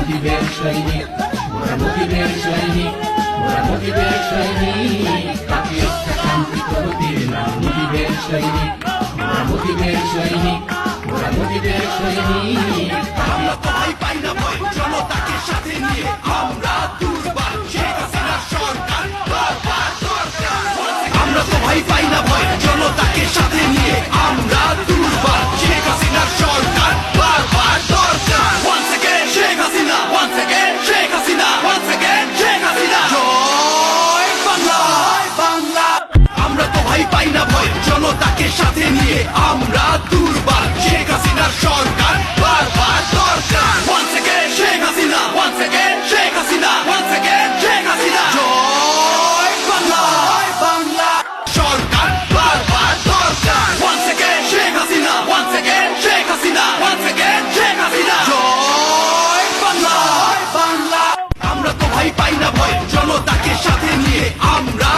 মুজিবের সৈনিক, মোরা মুজিবের সৈনিক, মোরা মুজিবের সৈনিক, পাকিস্তান শান্তি প্রগতির নাম মুজিবের সৈনিক, মোরা মুজিবের সৈনিক, মোরা মুজিবের সৈনিক। আমরা তো ভয় পাই না ভয়, জনতাকে সাথে নিয়ে আমরা দুর্বার শেখ হাসিনার সরকার বারবার দরকার। আমরা তো ভয় পাই না ভয়, জনতাকে সাথে নিয়ে আমরা দুর্বার শেখ হাসিনার সরকার বারবার দরকার। Once again Sheikh Hasina, once again Sheikh Hasina, once again Sheikh Hasina. জয় বাংলা, জয় বাংলা। আমরা তো ভয় পাই না ভয়, জনতাকে সাথে নিয়ে আমরা দুর্বার শেখ হাসিনার সরকার বারবার দরকার। Once again Sheikh Hasina, once again Sheikh Hasina, once again Sheikh Hasina. জয় বাংলা, জয় বাংলা। সরকার বারবার দরকার। Once again Sheikh Hasina, once again Sheikh Hasina, once again Sheikh Hasina. জয় বাংলা, জয় বাংলা। আমরা তো ভয় পাই না ভয়, জনতাকে সাথে নিয়ে আমরা